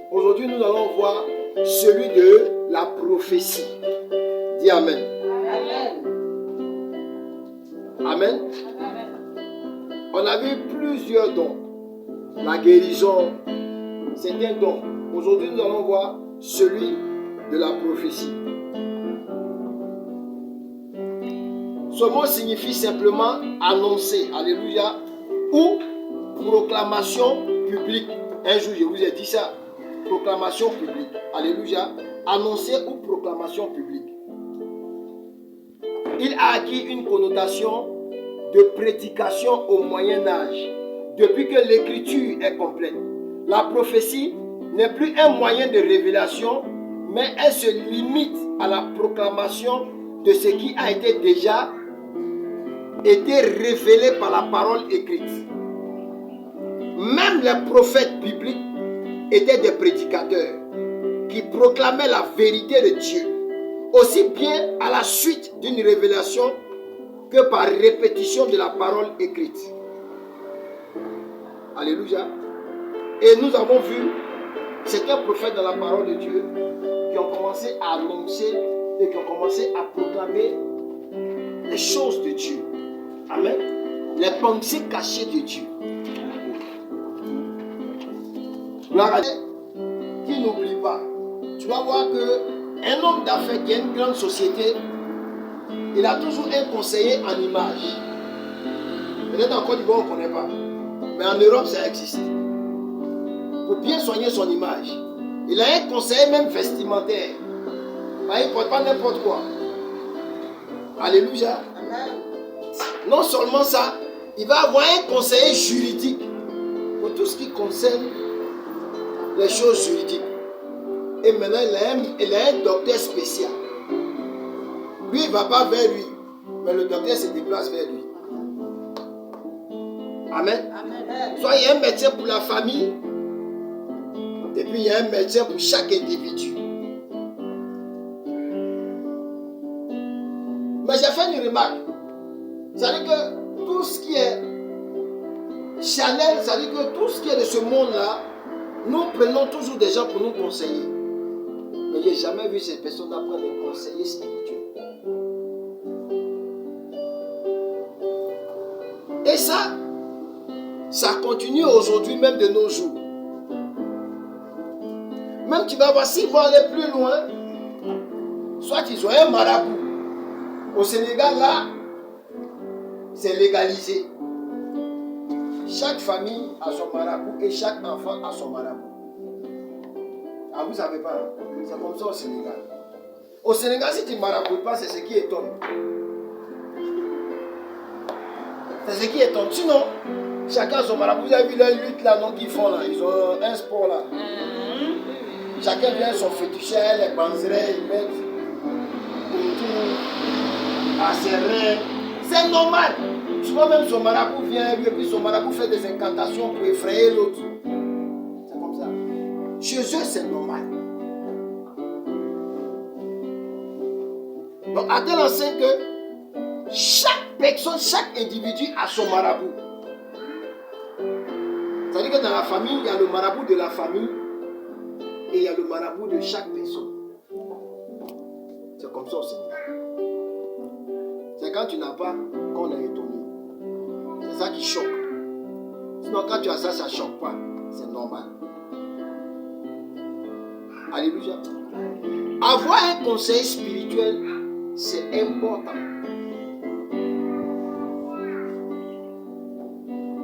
Aujourd'hui, nous allons voir celui de la prophétie. Dis Amen. Amen. On a vu plusieurs dons. La guérison, c'est un don. Aujourd'hui, nous allons voir celui de la prophétie. Ce mot signifie simplement annoncer, alléluia, ou proclamation publique. Un jour, je vous ai dit ça, proclamation publique, alléluia, annoncer ou proclamation publique. Il a acquis une connotation de prédication au Moyen-Âge, depuis que l'écriture est complète. La prophétie n'est plus un moyen de révélation, mais elle se limite à la proclamation de ce qui a déjà été révélé par la parole écrite. Même les prophètes bibliques étaient des prédicateurs qui proclamaient la vérité de Dieu, aussi bien à la suite d'une révélation que par répétition de la parole écrite. Alléluia. Et nous avons vu certains prophètes dans la parole de Dieu qui ont commencé à annoncer et qui ont commencé à proclamer les choses de Dieu. Amen. Les pensées cachées de Dieu. Gloire à Dieu. Qui n'oublie pas. Tu vas voir qu'un homme d'affaires qui a une grande société, il a toujours un conseiller en image. Peut-être en Côte d'Ivoire, on ne connaît pas. Mais en Europe, ça existe. Pour bien soigner son image. Il a un conseiller même vestimentaire. Il ne porte pas n'importe quoi. Alléluia. Non seulement ça, il va avoir un conseiller juridique pour tout ce qui concerne les choses juridiques. Et maintenant, il a un docteur spécial. Lui, il ne va pas vers lui, mais le docteur se déplace vers lui. Amen. Soit il y a un médecin pour la famille, et puis il y a un médecin pour chaque individu. Mais j'ai fait une remarque. C'est-à-dire que tout ce qui est Chanel, c'est-à-dire que tout ce qui est de ce monde-là, nous prenons toujours des gens pour nous conseiller. Mais je n'ai jamais vu ces personnes prendre des conseillers spirituels. Et ça continue aujourd'hui, même de nos jours. Même tu vas voir, s'ils vont aller plus loin, soit ils ont un marabout. Au Sénégal, là, c'est légalisé. Chaque famille a son marabout et chaque enfant a son marabout. Ah, vous ne savez pas, hein? C'est comme ça au Sénégal. Au Sénégal, si tu ne maraboutes pas, c'est ce qui étonne. C'est ce qui étonne. Sinon, chacun a son marabout. Vous avez vu la lutte là, non, qu'ils font là. Ils ont un sport là. Chacun vient son féticheur, les banzerets, ils mettent autour à ses reins. C'est normal. Souvent même son marabout vient et puis son marabout fait des incantations pour effrayer l'autre. C'est comme ça. Chez eux, c'est normal. Donc, à tel enseigne que chaque personne, chaque individu a son marabout. C'est-à-dire que dans la famille, il y a le marabout de la famille et il y a le marabout de chaque personne. C'est comme ça au Sénégal. C'est quand tu n'as pas qu'on est étonné. C'est ça qui choque. Sinon, quand tu as ça, ça ne choque pas. C'est normal. Alléluia. Avoir un conseil spirituel, c'est important.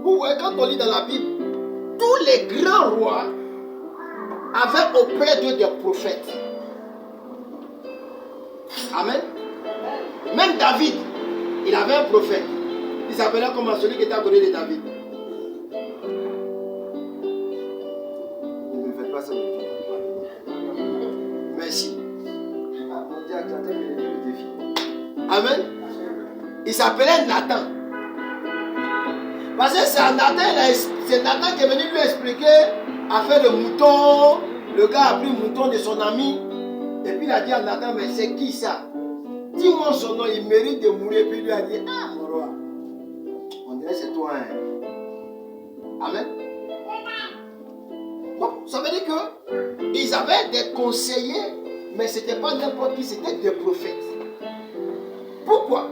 Vous voyez, quand on lit dans la Bible, tous les grands rois avaient auprès d'eux des prophètes. Amen. Même David, il avait un prophète. Il s'appelait comme celui qui était à côté de David. Ne me faites pas ça. Merci. Amen. Il s'appelait Nathan. Parce que c'est Nathan qui est venu lui expliquer à faire le mouton. Le gars a pris le mouton de son ami. Et puis il a dit à Nathan, mais c'est qui ça? Dis-moi son nom, il mérite de mourir. Puis il lui a dit, ah mon roi, on dirait c'est toi. Hein? Amen. Bon, ça veut dire que Moïse avait des conseillers, mais ce n'était pas n'importe qui, c'était des prophètes. Pourquoi?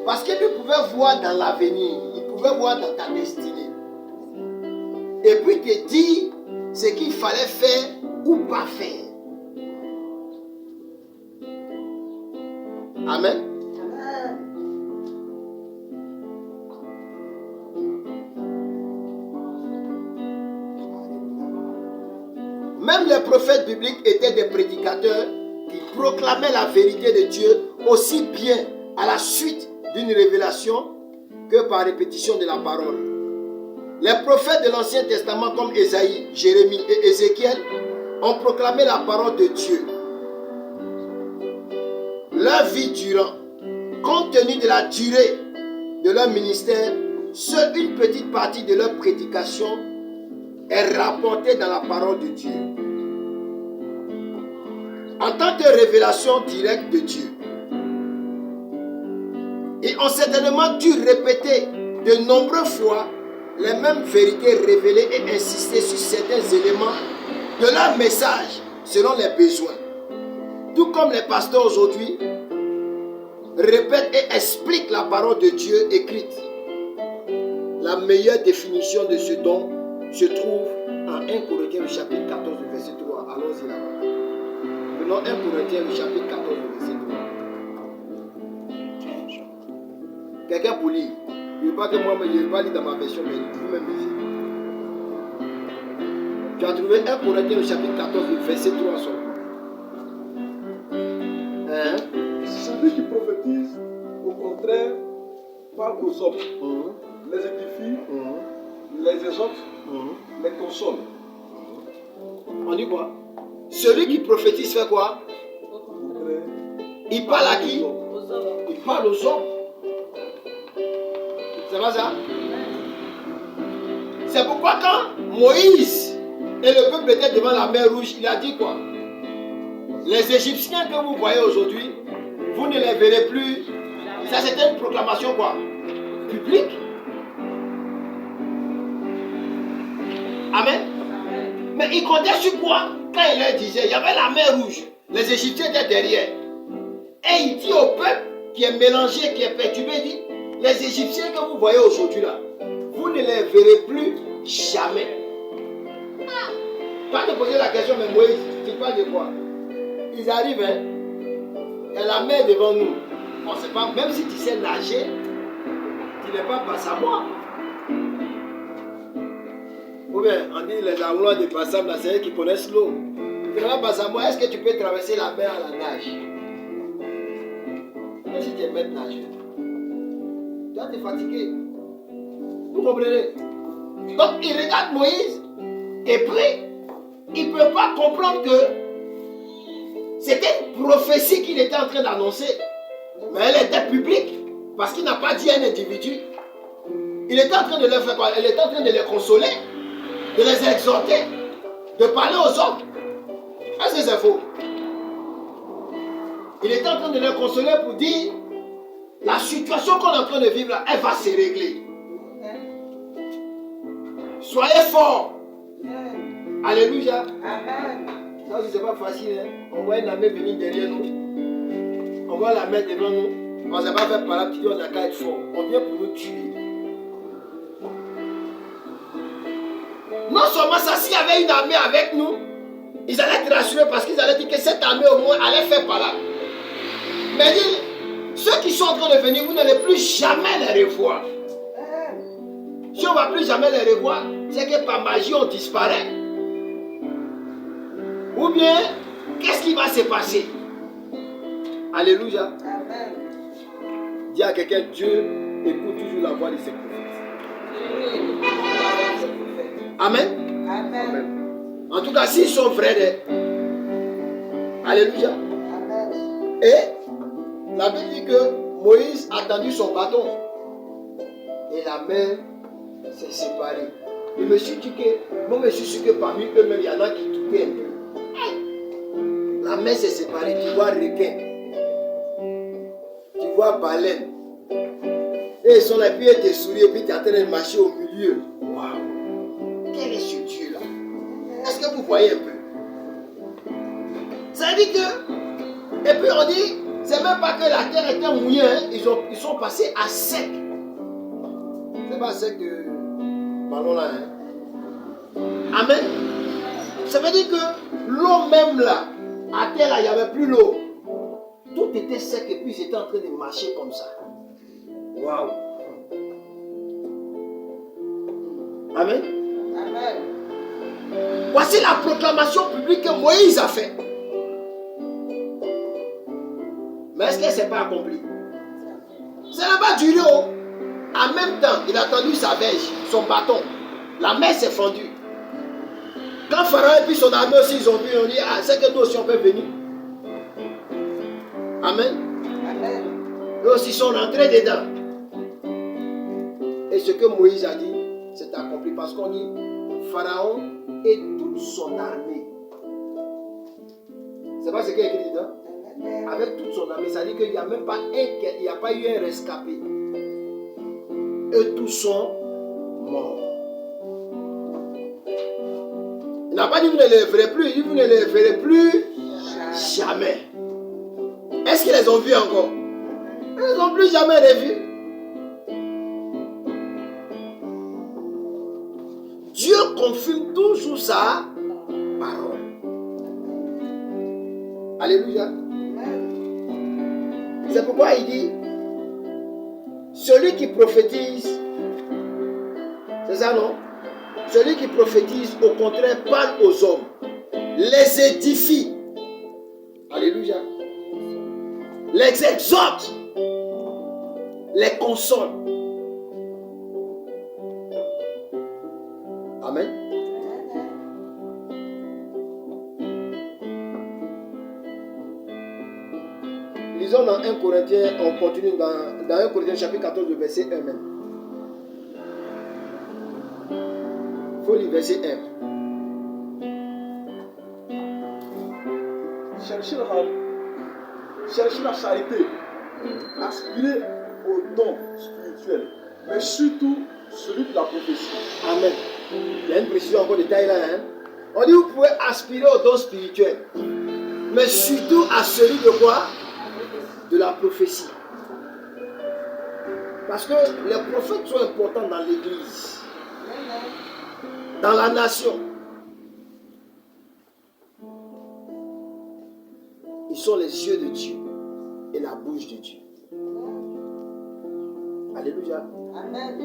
Parce qu'il pouvait voir dans l'avenir, il pouvait voir dans ta destinée. Et puis te dire ce qu'il fallait faire ou pas faire. Amen. Même les prophètes bibliques étaient des prédicateurs qui proclamaient la vérité de Dieu aussi bien à la suite d'une révélation que par répétition de la parole. Les prophètes de l'Ancien Testament comme Ésaïe, Jérémie et Ézéchiel ont proclamé la parole de Dieu. Leur vie durant, compte tenu de la durée de leur ministère, seule une petite partie de leur prédication est rapportée dans la parole de Dieu. En tant que révélation directe de Dieu, ils ont certainement dû répéter de nombreuses fois les mêmes vérités révélées et insister sur certains éléments de leur message selon les besoins. Tout comme les pasteurs aujourd'hui répètent et expliquent la parole de Dieu écrite. La meilleure définition de ce don se trouve en 1 Corinthiens chapitre 14 verset 3. Allons-y là-bas. Prenons 1 Corinthiens chapitre 14 verset 3. Quelqu'un pour lire. Je ne veux pas que moi, je ne vais pas lire dans ma version, mais vous-même lisez. Tu as trouvé 1 Corinthiens chapitre 14 verset 3 seulement. Celui qui prophétise, au contraire, parle aux hommes, les édifie, les exhorte, les console. On dit quoi? Celui qui prophétise fait quoi? Il parle à qui? Il parle aux hommes. C'est pas ça? C'est pourquoi quand Moïse et le peuple étaient devant la mer Rouge, il a dit quoi? Les Égyptiens que vous voyez aujourd'hui, vous ne les verrez plus. Ça, c'était une proclamation quoi? Publique. Amen. Mais il comptait sur quoi? Quand il leur disait, il y avait la mer Rouge, les Égyptiens étaient derrière. Et il dit au peuple qui est mélangé, qui est perturbé, il dit, les Égyptiens que vous voyez aujourd'hui là, vous ne les verrez plus jamais. Quand tu posais la question, mais Moïse, tu parles de quoi? Ils arrivent, hein, il y a la mer devant nous. On sait pas, même si tu sais nager, tu n'es pas Passamois. Ou bien, on dit les Aoulois de Passam, là, c'est eux qui connaissent l'eau. Tu n'es pas Passamois, est-ce que tu peux traverser la mer à la nage? Même si tu es maître nageur, tu vas te fatiguer. Vous comprenez? Donc, il regarde Moïse, et puis, il ne peut pas comprendre que c'était une prophétie qu'il était en train d'annoncer. Mais elle était publique, parce qu'il n'a pas dit à un individu. Il était en train de leur faire quoi? Il était en train de les consoler, de les exhorter, de parler aux hommes. Est-ce que c'est faux? Il était en train de les consoler pour dire la situation qu'on est en train de vivre là, elle va se régler. Soyez forts. Alléluia. Amen. Ça aussi, c'est pas facile. Hein? On voit une armée venir derrière nous. On voit la main devant nous. On ne s'est pas fait par là, on n'a qu'à être fort. On vient pour nous tuer. Non seulement ça, s'il y avait une armée avec nous, ils allaient être rassurés parce qu'ils allaient dire que cette armée au moins allait faire par là. Mais ceux qui sont en train de venir, vous n'allez plus jamais les revoir. Si on ne va plus jamais les revoir, c'est que par magie on disparaît. Ou bien, qu'est-ce qui va se passer? Alléluia. Amen. Dis à quelqu'un, Dieu écoute toujours la voix de ses prophètes. Amen. Amen. En tout cas, s'ils sont vrais, alléluia. Amen. Et la Bible dit que Moïse a tendu son bâton et la mer s'est séparée. Je me suis dit que, moi je me suis sûr que parmi eux-mêmes, il y en a qui doutaient un peu. La mer s'est séparée, tu vois requin, tu vois baleine. Et ils sont là, puis ils te sourient, et puis tu es en train de marcher au milieu. Waouh! Quel est ce Dieu-là? Est-ce que vous voyez un peu? Ça veut dire que, et puis on dit, c'est même pas que la terre était mouillée, hein, ils sont passés à sec. C'est pas sec de ballon là. Hein. Amen. Ça veut dire que l'eau même là, à terre là, il n'y avait plus l'eau. Tout était sec et puis c'était en train de marcher comme ça. Waouh. Amen. Amen. Voici la proclamation publique que Moïse a faite. Mais est-ce qu'elle ne s'est pas accomplie? Ça n'a pas duré. En même temps, il a tendu sa verge, son bâton. La mer s'est fendue. Quand Pharaon et puis son armée aussi, ils ont vu, on dit, ah, c'est que nous aussi on peut venir. Amen. Amen. Eux aussi sont rentrés dedans. Et ce que Moïse a dit, c'est accompli. Parce qu'on dit, Pharaon et toute son armée. C'est pas ce qu'il y a écrit dedans? Avec toute son armée, ça dit qu'il n'y a même pas il n'y a pas eu un rescapé. Eux tous sont morts. Il n'a pas dit vous ne les verrez plus, il dit vous ne les verrez plus jamais. Est-ce qu'ils les ont vus encore? Ils n'ont plus jamais revus. Dieu confirme toujours sa parole. Alléluia. C'est pourquoi il dit, celui qui prophétise, c'est ça non? Celui qui prophétise, au contraire, parle aux hommes, les édifie. Alléluia. Les exhorte, les console. Amen. Lisons dans 1 Corinthiens, on continue dans 1 Corinthiens chapitre 14, le verset 1 même. Il faut lire verset 1. Cherchez la charité, aspirez au don spirituel, mais surtout celui de la prophétie. Amen. Il y a une précision encore de taille là. Hein? On dit vous pouvez aspirer au don spirituel, mais surtout à celui de quoi? De la prophétie. Parce que les prophètes sont importants dans l'église, dans la nation. Ils sont les yeux de Dieu et la bouche de Dieu. Alléluia. Amen.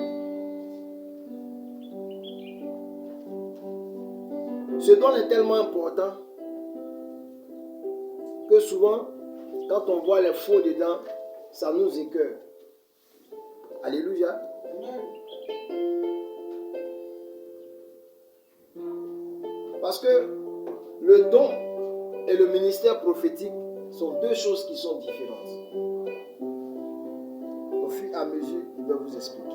Ce don est tellement important que souvent, quand on voit les faux dedans, ça nous écoeure. Alléluia. Parce que le don et le ministère prophétique sont deux choses qui sont différentes. Au fur et à mesure, il va vous expliquer.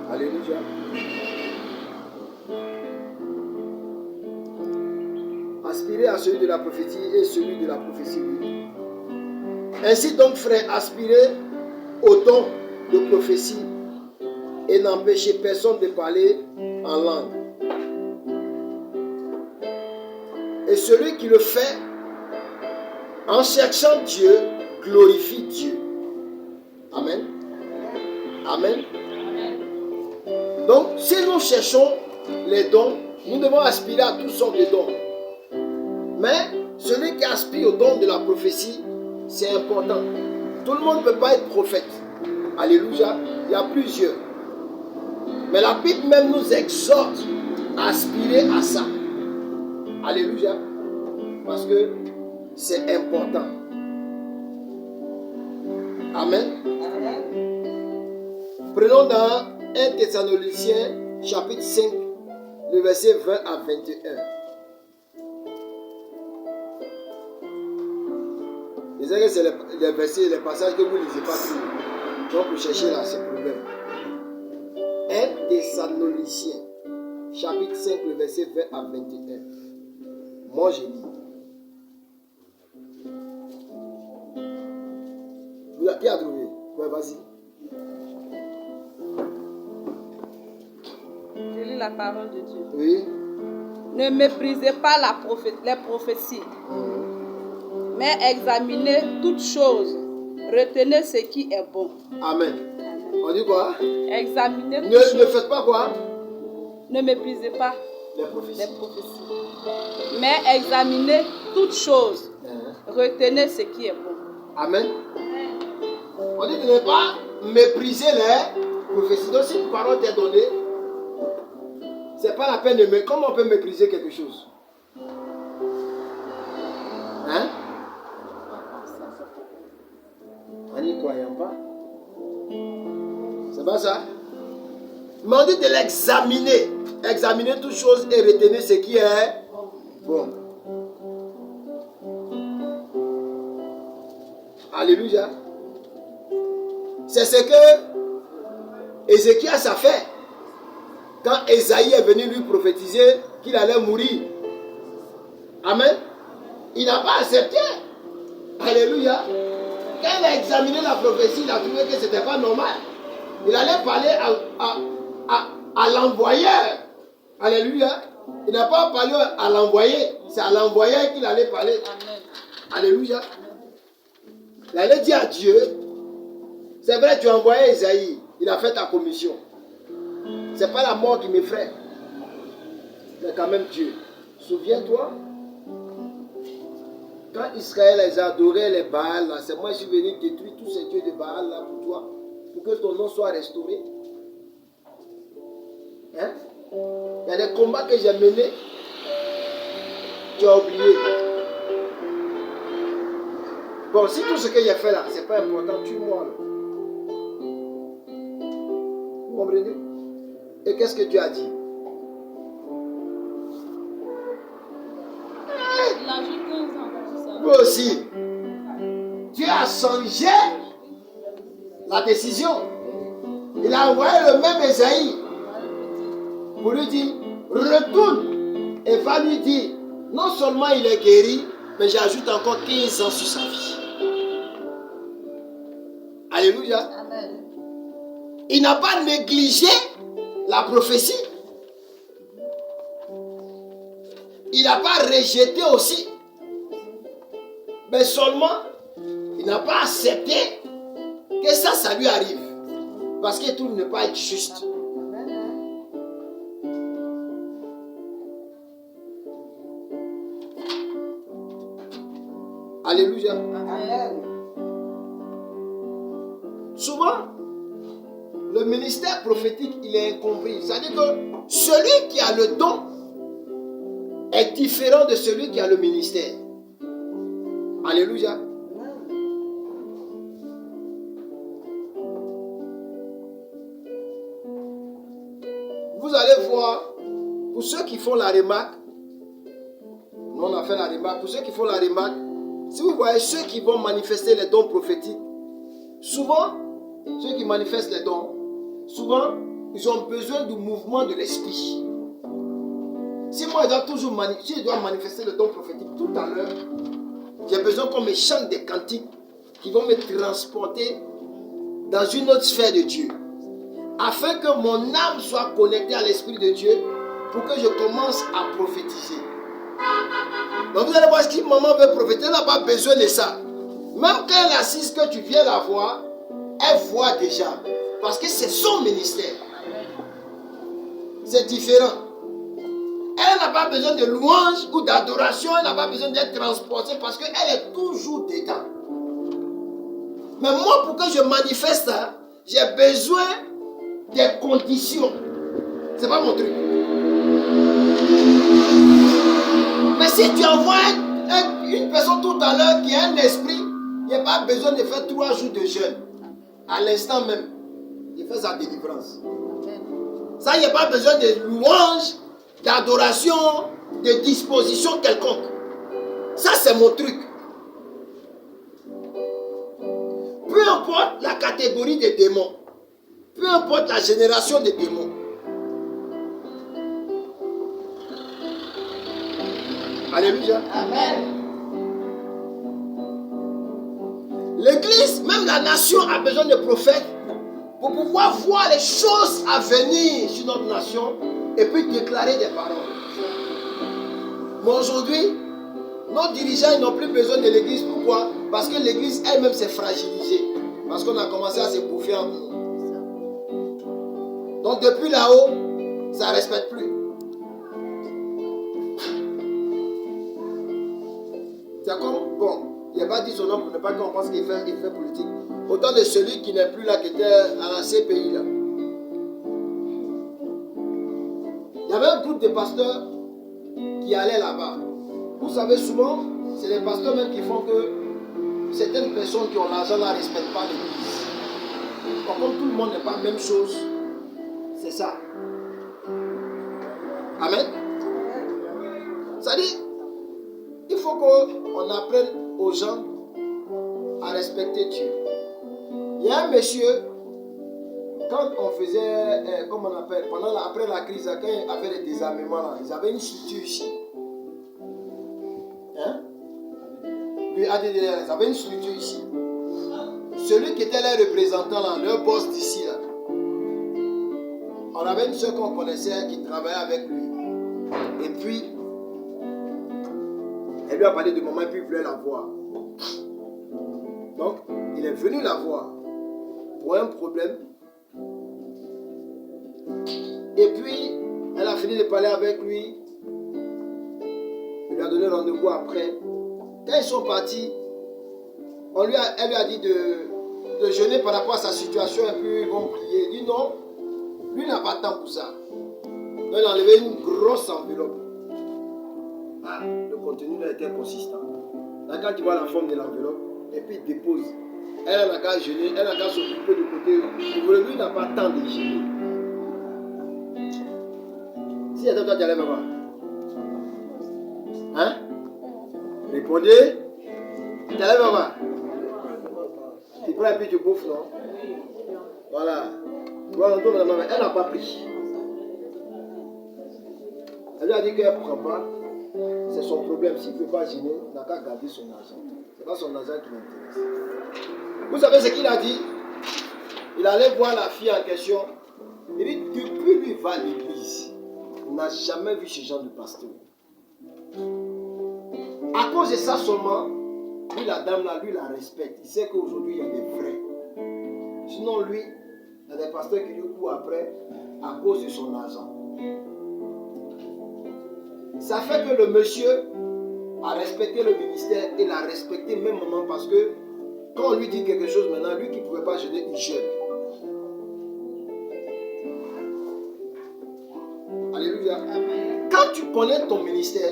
Alléluia. Aspirez à celui de la prophétie et celui de la prophétie. Ainsi donc, frères, aspirez au don de prophétie et n'empêchez personne de parler en langue. Et celui qui le fait, en cherchant Dieu, glorifie Dieu. Amen. Amen. Donc, si nous cherchons les dons, nous devons aspirer à toutes sortes de dons. Mais celui qui aspire au don de la prophétie, c'est important. Tout le monde ne peut pas être prophète. Alléluia. Il y a plusieurs. Mais la Bible même nous exhorte à aspirer à ça. Alléluia. Parce que c'est important. Amen. Amen. Prenons dans 1 Thessaloniciens chapitre 5, le verset 20 à 21. Je sais que c'est les versets, les passages que vous ne lisez pas tous. Donc vous cherchez là, c'est le problème. 1 Thessaloniciens chapitre 5, le verset 20 à 21. Moi je lis. Qui a trouvé? Ouais, vas-y. Je lis la parole de Dieu. Oui. Ne méprisez pas les prophéties, mais examinez toutes choses. Retenez ce qui est bon. Amen. On dit quoi? Examinez toutes Ne choses. faites pas quoi? Ne méprisez pas Les prophéties. les prophéties, mais examinez toutes choses. Retenez ce qui est bon. Amen. On dit de ne pas mépriser les prophéties. Donc si une parole t'est donnée, c'est pas la peine de mépriser. Comment on peut mépriser quelque chose? Hein? En n'y croyant pas. C'est pas ça? Mais on dit de l'examiner. Examiner toutes choses et retenir ce qui est bon. Alléluia. C'est ce que Ézéchias a fait. Quand Esaïe est venu lui prophétiser qu'il allait mourir. Amen. Il n'a pas accepté. Alléluia. Quand il a examiné la prophétie, il a trouvé que ce n'était pas normal. Il allait parler à l'envoyeur. Alléluia. Il n'a pas parlé à l'envoyé. C'est à l'envoyeur qu'il allait parler. Amen. Alléluia. Il allait dire à Dieu, c'est vrai, tu as envoyé Esaïe. Il a fait ta commission. C'est pas la mort qui m'effraie. Mais quand même Dieu. Souviens-toi, quand Israël les adorait, les Baals, c'est moi qui suis venu détruire tous ces dieux de Baal là pour toi, pour que ton nom soit restauré. Hein? Il y a des combats que j'ai menés, tu as oublié. Bon, si tout ce que j'ai fait là, c'est pas important, tue-moi là. Vous comprenez? Et qu'est-ce que Dieu a dit? Il a joué 15 ans pour ça. Vous aussi. Dieu a changé la décision. Il a envoyé le même Esaïe pour lui dire, retourne et va lui dire, non seulement il est guéri, mais j'ajoute encore 15 ans sur sa vie. Alléluia. Amen. Il n'a pas négligé la prophétie. Il n'a pas rejeté aussi. Mais seulement, il n'a pas accepté que ça lui arrive. Parce que tout ne peut pas être juste. Alléluia. Amen. Souvent, le ministère prophétique, il est incompris. C'est-à-dire que celui qui a le don est différent de celui qui a le ministère. Alléluia. Vous allez voir, pour ceux qui font la remarque, nous on a fait la remarque, pour ceux qui font la remarque, si vous voyez ceux qui vont manifester les dons prophétiques, souvent, ceux qui manifestent les dons, souvent, ils ont besoin du mouvement de l'esprit. Si moi, je dois manifester le don prophétique tout à l'heure, j'ai besoin qu'on me chante des cantiques qui vont me transporter dans une autre sphère de Dieu. Afin que mon âme soit connectée à l'Esprit de Dieu pour que je commence à prophétiser. Donc vous allez voir, si maman veut prophétiser, elle n'a pas besoin de ça. Même quand elle est assise, que tu viens la voir, elle voit déjà. Parce que c'est son ministère. C'est différent. Elle n'a pas besoin de louange ou d'adoration, elle n'a pas besoin d'être transportée parce qu'elle est toujours dedans. Mais moi, pour que je manifeste ça, j'ai besoin des conditions. C'est pas mon truc. Mais si tu envoies une personne tout à l'heure qui a un esprit, il n'y a pas besoin de faire 3 jours de jeûne. À l'instant même, il fait sa délivrance. Ça, il n'y a pas besoin de louange, d'adoration, de disposition quelconque. Ça, c'est mon truc. Peu importe la catégorie des démons, peu importe la génération des démons. Alléluia. Amen. L'église, même la nation, a besoin de prophètes pour pouvoir voir les choses à venir sur notre nation et puis déclarer des paroles. Mais aujourd'hui, nos dirigeants ils n'ont plus besoin de l'église. Pourquoi? Parce que l'église elle-même s'est fragilisée. Parce qu'on a commencé à se bouffer en nous. Donc depuis là-haut, ça ne respecte plus. C'est comme, bon, il n'a pas dit son nom pour ne pas qu'on pense qu'il fait politique. Autant de celui qui n'est plus là, qui était à la CPI là. Il y avait un groupe de pasteurs qui allaient là-bas. Vous savez, souvent, c'est les pasteurs même qui font que certaines personnes qui ont l'argent ne respectent pas l'église. Donc, comme tout le monde n'est pas la même chose, c'est ça. Amen. Ça dit, il faut qu'on apprenne aux gens à respecter Dieu. Il y a un monsieur, quand on faisait, comment on appelle, après la crise, quand il y avait les désarmements, là, ils avaient une structure ici. Hein? Lui, ils avaient une structure ici. Celui qui était leur représentant, là, leur boss d'ici, là, on avait une soeur qu'on connaissait qui travaillait avec lui. Et puis, elle lui a parlé de maman et puis il voulait la voir. Donc, il est venu la voir pour un problème. Et puis, elle a fini de parler avec lui. Il lui a donné rendez-vous après. Quand ils sont partis, elle lui a dit de jeûner par rapport à sa situation et puis ils vont prier. Il dit non, lui n'a pas de temps pour ça. Donc, il a enlevé une grosse enveloppe. Ah, le contenu là était consistant. Là, quand tu vois la forme de l'enveloppe, et puis il dépose. Elle n'a qu'à jeûner, elle n'a qu'à s'occuper du côté. Lui n'a pas le temps de jeûner. Si il y a toi, tu allais me voir. Hein? Répondez. Tu allais me voir. Tu prends et puis tu bouffes, non? Voilà. Elle n'a pas pris. Elle lui a dit qu'elle ne prend pas. C'est son problème. S'il ne peut pas gêner, il n'a qu'à garder son argent. Ce n'est pas son argent qui l'intéresse. Vous savez ce qu'il a dit? Il allait voir la fille en question. Il dit, depuis lui va à l'église, il n'a jamais vu ce genre de pasteur. À cause de ça seulement, lui, la dame là, lui, la respecte. Il sait qu'aujourd'hui, il y a des vrais. Sinon, lui, il y a des pasteurs qui lui courent après à cause de son argent. Ça fait que le monsieur a respecté le ministère et l'a respecté même moment parce que quand on lui dit quelque chose maintenant, lui qui ne pouvait pas jeûner, il jeûne. Alléluia. Amen. Quand tu connais ton ministère,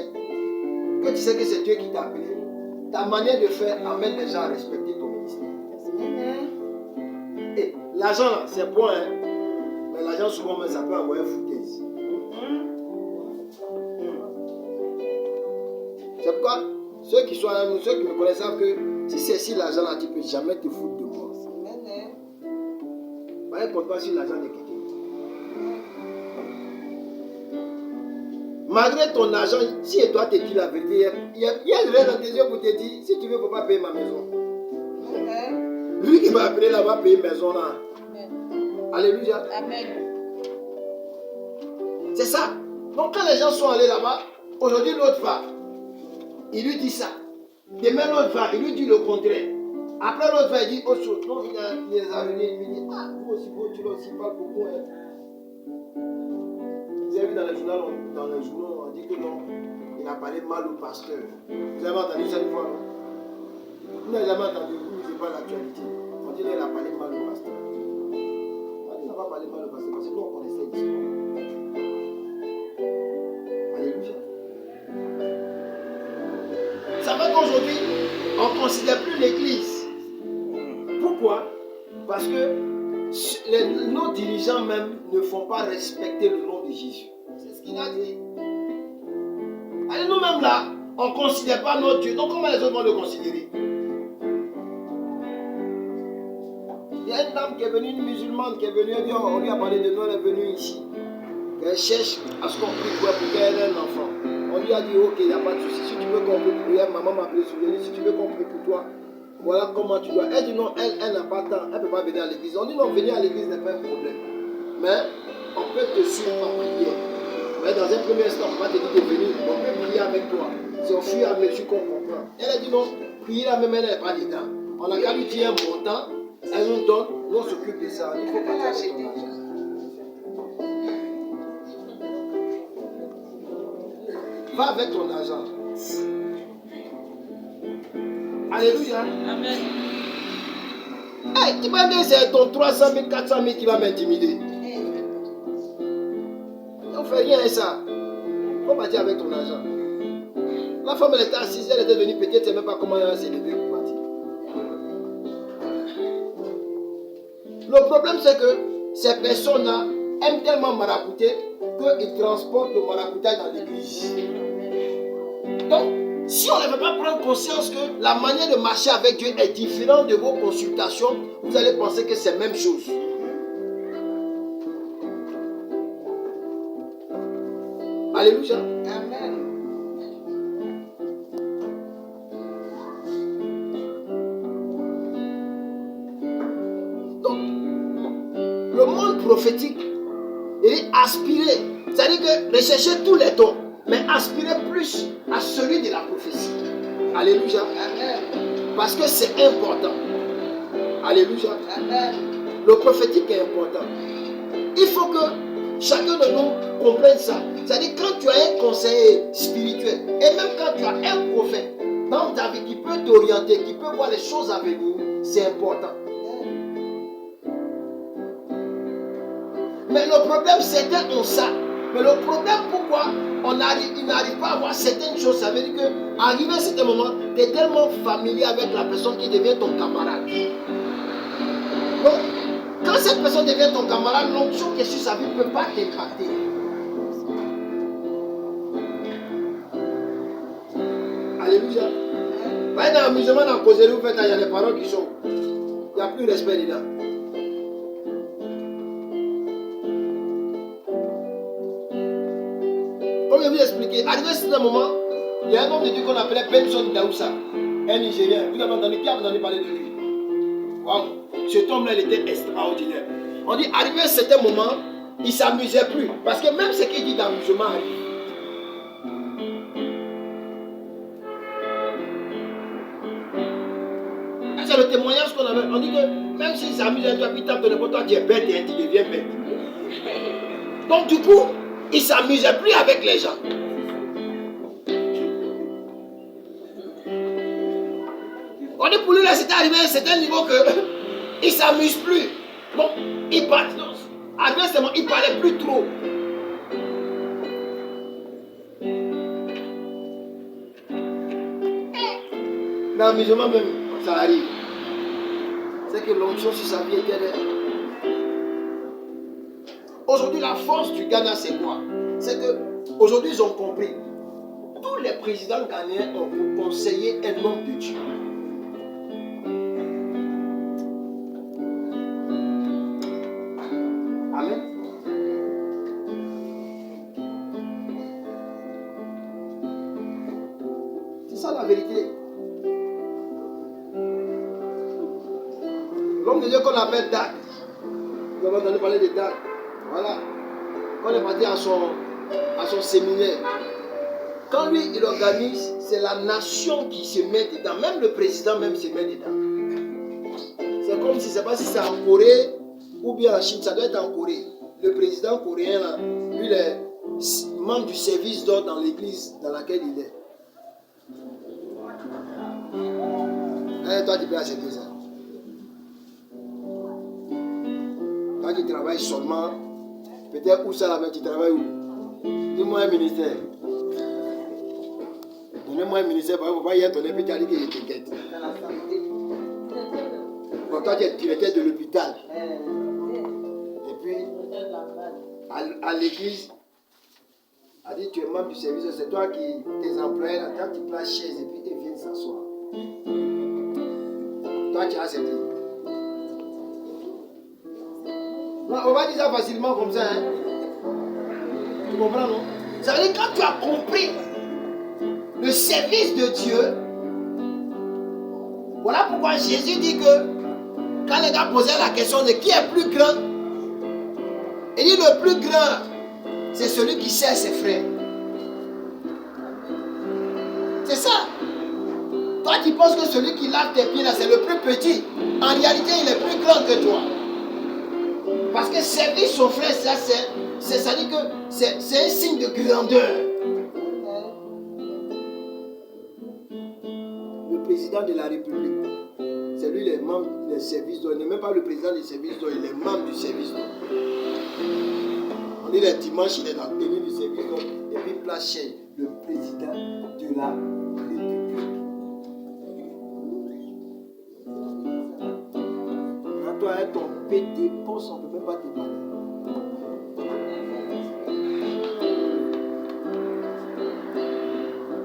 que tu sais que c'est Dieu qui t'a appelé, ta manière de faire amène les gens à respecter ton ministère. Et l'argent là, c'est bon, hein? Mais l'argent souvent, ça peut envoyer foutaise. C'est pourquoi ceux qui me connaissent savent que si c'est si l'argent là, tu ne peux jamais te foutre de moi. Ne compte pas sur l'argent de quelqu'un. Malgré ton argent, si toi te dis la vérité, il y a des gens dans tes yeux pour te dire, si tu veux, il ne faut pas payer ma maison. Lui qui va appeler là-bas payer maison là. Alléluia. Amen. C'est ça. Donc quand les gens sont allés là-bas, aujourd'hui l'autre va. Il lui dit ça. Demain l'autre va, il lui dit le contraire. Après l'autre va, il dit autre chose. Donc il les a venus, il lui dit, ah, vous aussi, tu l'as aussi pas beaucoup. Hein. Vous avez vu dans les journaux, on dit que non, il a parlé mal au pasteur. Vous avez entendu ça une fois, non? Vous n'avez jamais entendu, vous ne lisez pas l'actualité. On dit qu'il a parlé mal au pasteur. On n'a pas parlé mal au pasteur parce que nous on connaissait l'histoire. Alléluia. Ça fait qu'aujourd'hui, on ne considère plus l'église. Pourquoi? Parce que nos dirigeants même ne font pas respecter le nom de Jésus. C'est ce qu'il a dit. Allez, nous-mêmes là, on ne considère pas notre Dieu. Donc comment les autres vont le considérer? Il y a une dame qui est venue, une musulmane qui est venue, on lui a parlé de nous, elle est venue ici. Elle cherche à ce qu'on prie pour qu'elle ait un enfant. On lui a dit, ok, il n'y a pas de souci. Si tu veux qu'on prie pour elle, maman m'a appelé souvenir. Si tu veux qu'on prie pour toi, voilà comment tu dois. Elle dit non, elle n'a pas de temps. Elle ne peut pas venir à l'église. On dit non, venir à l'église n'est pas un problème. Mais on peut te suivre en prière. Mais dans un premier instant, on va te dire de venir. On peut prier avec toi. C'est au fur et à mesure qu'on comprend. Elle a dit non, prier là même, elle n'est pas dedans. On a qu'à lui dire un montant, elle nous donne, nous on s'occupe de ça. Il faut pas cacher ton argent. Va avec ton argent. Alléluia. Amen. Hey, tu vas dire c'est ton 300 000, 400 000 qui va m'intimider. On ne fait rien à ça. Il faut partir avec ton argent. La femme, elle était assise, elle était venue, peut-être, elle ne sait même pas comment elle s'est levée pour partir. Le problème, c'est que ces personnes-là aiment tellement marabouter qu'ils transportent le maraboutage dans l'église. Donc, si on ne veut pas prendre conscience que la manière de marcher avec Dieu est différente de vos consultations, vous allez penser que c'est la même chose. Alléluia. Amen. Donc, le monde prophétique est aspiré, c'est-à-dire que rechercher tous les dons, mais aspirer plus à celui de la prophétie. Alléluia. Amen. Parce que c'est important. Alléluia. Amen. Le prophétique est important. Il faut que chacun de nous comprenne ça. C'est-à-dire quand tu as un conseiller spirituel, et même quand tu as un prophète dans ta vie qui peut t'orienter, qui peut voir les choses à venir, c'est important. Mais le problème, certains ont ça. Mais le problème, pourquoi ils n'arrivent pas à voir certaines choses, ça veut dire qu'arrivé à certain moment, tu es tellement familier avec la personne qui devient ton camarade. Donc, quand cette personne devient ton camarade, l'onction qui est sur sa vie ne peut pas t'impacter. Alléluia. Dans l'amusement, dans la causerie, vous faites, il y a des paroles qui sont. Il n'y a plus de respect dedans. Comme je vous ai expliqué, arrivé à ce moment, il y a un homme de Dieu qu'on appelait Benson Daoussa, un Nigérien. Vous avez entendu, qui a entendu parler de lui? Waouh, cet homme-là, il était extraordinaire. On dit, arrivé à un certain moment, il ne s'amusait plus. Parce que même ce qu'il dit d'amusement arrive. C'est le témoignage qu'on avait. On dit que même s'il s'amuse à toi, puis tape de n'importe toi, tu es bête et tu deviens bête. Donc du coup, il ne s'amusait plus avec les gens. On dit pour lui, là, c'était arrivé à un certain niveau qu'il ne s'amuse plus. Donc, il part. Arrivé à ce moment, il ne parlait plus trop. Dans l'amusement même, ça arrive. C'est que l'onction sur sa vie était là. Aujourd'hui, la force du Ghana, c'est quoi? C'est que aujourd'hui, ils ont compris. Tous les présidents ghanéens ont conseillé un homme de Dieu. Amen. C'est ça la vérité. L'homme de Dieu qu'on appelle Dag. Vous avez entendu parler de Dag. Voilà. Quand on est parti à son séminaire, quand lui il organise, c'est la nation qui se met dedans. Même le président même se met dedans. C'est comme si, je ne sais pas si c'est en Corée ou bien en Chine, ça doit être en Corée. Le président coréen, là, lui, il est membre du service d'ordre dans l'église dans laquelle il est. Toi, tu peux accepter ça. Toi qui travailles seulement, peut-être où ça là, mais tu travailles où? Dis-moi un ministère. Donnez-moi un ministère, il ne faut pas y être ton épi, tu as dit qu'il t'inquiète. Dans la santé. Bon, toi, tu es directeur de l'hôpital. Et puis, à l'église, a dit tu es membre du service, c'est toi qui, tes employés, là, quand tu places chaise et puis ils viennent s'asseoir. Toi, tu as accepté. Non, on va dire ça facilement comme ça. Hein? Tu comprends, non? Ça veut dire quand tu as compris le service de Dieu, voilà pourquoi Jésus dit que quand les gars posaient la question de qui est plus grand, il dit le plus grand, c'est celui qui sert ses frères. C'est ça. Toi, tu penses que celui qui lave tes pieds là, c'est le plus petit. En réalité, il est plus grand que toi. Parce que servir son frère, ça dit que c'est un signe de grandeur. Le président de la République, c'est lui les membres des services d'ordre. Il n'est même pas le président des services d'ordre, il est membre du service d'ordre. On dit le dimanche, il est dans le tenue du service d'ordre. Et puis place chez le président de la République. Quand toi, avec ton petit poste, on ne peut même pas te parler.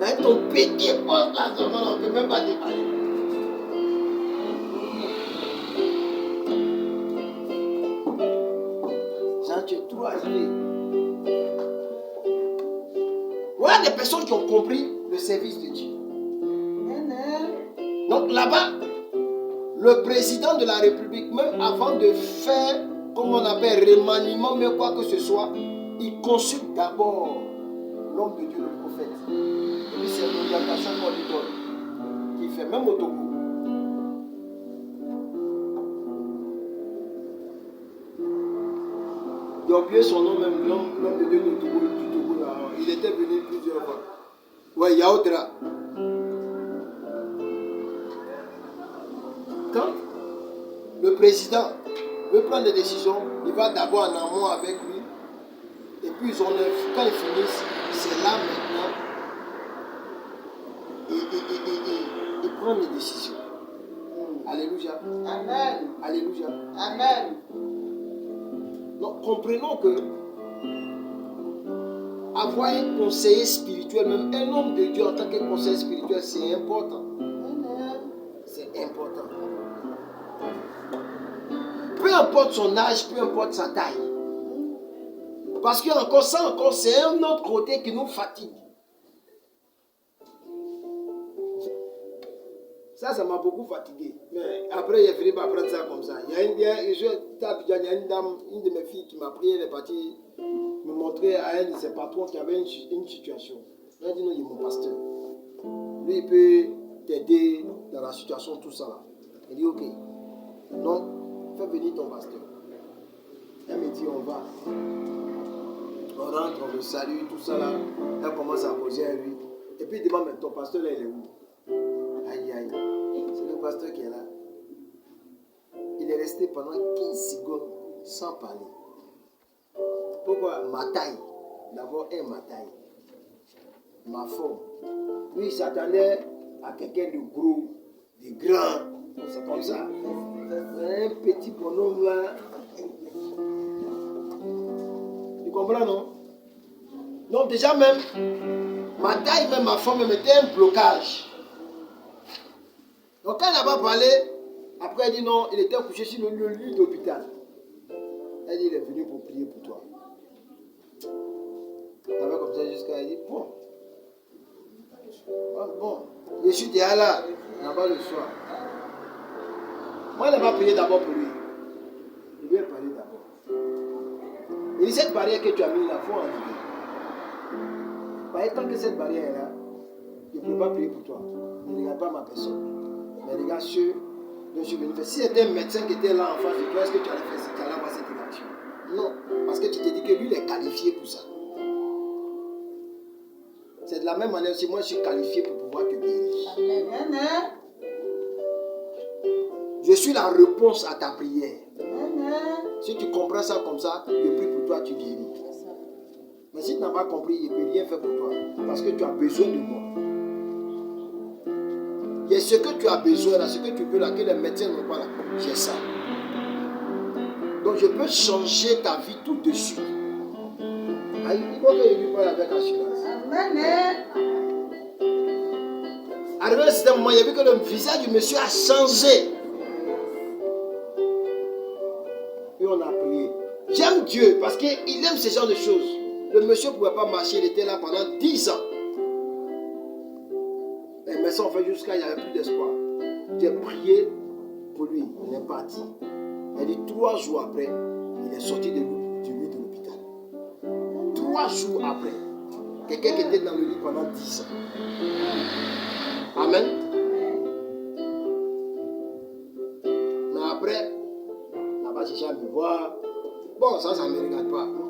Avec ton petit poste là, on ne peut même pas te parler. Jean, tu es trop arrivé. Voilà des personnes qui ont compris le service de Dieu. Donc là-bas, le président de la République, même avant de faire, comme on appelle, remaniement, mais quoi que ce soit, il consulte d'abord l'homme de Dieu, le prophète. Et puis c'est l'orientation qu'on lui donne. Il fait même au Togo. Il a oublié son nom même, l'homme de Dieu du Togo là. Il était venu plusieurs fois. Ouais, Yaoudra. Quand le président veut prendre des décisions, il va d'abord en amont avec lui. Et puis quand ils finissent, c'est là maintenant. Il prend les décisions. Alléluia. Amen. Alléluia. Amen. Donc comprenons que avoir un conseiller spirituel, même un homme de Dieu en tant que conseiller spirituel, c'est important. C'est important. Peu importe son âge, peu importe sa taille. Parce que encore ça, c'est un autre côté qui nous fatigue. Ça m'a beaucoup fatigué. Mais après, j'ai fini par prendre ça comme ça. Il y a une dame, une de mes filles qui m'a pris, elle est partie me montrer à un de ses patrons qui avait une situation. Elle a dit non, il est mon pasteur. Lui, il peut t'aider dans la situation, tout ça là. Elle dit ok. Donc, fais venir ton pasteur. Elle me dit on va. On rentre, on le salue, tout ça là. Elle commence à poser à lui. Et puis il demande mais ton pasteur là, il est où? Aïe aïe. C'est le pasteur qui est là. Il est resté pendant 15 secondes sans parler. Pourquoi? Ma taille. D'abord, ma taille. Ma forme. Lui, il s'attendait à quelqu'un de gros, de grand. C'est comme ça. Un petit bonhomme là. Tu comprends, non? Donc, déjà même, ma taille, même ma forme, me mettait un blocage. Donc, quand elle n'a pas parlé, après, elle dit non, il était couché sur le lit d'hôpital. Elle dit, il est venu pour prier pour toi. Elle va comme ça jusqu'à elle dit, bon. Bon, je suis déjà là, là-bas le soir. Moi, elle va prier d'abord pour lui. Il lui a parlé d'abord. Il dit, cette barrière que tu as mis là, il faut enlever. Tant que cette barrière est là, je ne peux pas prier pour toi. Ne regarde pas ma personne. Mais regarde ceux dont je suis venu faire. Si c'était un médecin qui était là en face de toi, est-ce que tu allais faire ça? Tu allais avoir cette réaction? Non. Parce que tu t'es dit que lui, il est qualifié pour ça. C'est de la même manière aussi, moi, je suis qualifié pour pouvoir te guérir. Amen. Je suis la réponse à ta prière. Amen. Si tu comprends ça comme ça, je prie pour toi, tu guéris. Mais si tu n'as pas compris, je ne peux rien faire pour toi. Parce que tu as besoin de moi. Il y a ce que tu as besoin là, ce que tu veux là, que les médecins n'ont pas là. J'ai ça. Donc je peux changer ta vie tout de suite. Il faut que je lui parle avec assurance. Amen. Arrivé à un certain moment, il a vu que le visage du monsieur a changé. Et on a prié. J'aime Dieu parce qu'il aime ce genre de choses. Le monsieur ne pouvait pas marcher, il était là pendant 10 ans. Mais ça, on fait jusqu'à il n'y avait plus d'espoir. J'ai prié pour lui, il est parti. Elle dit 3 jours après, il est sorti de lit de l'hôpital. 3 jours après, quelqu'un qui était dans le lit pendant 10 ans. Amen. Mais après, on n'a pas cherché à me voir. Bon, ça ne me regarde pas.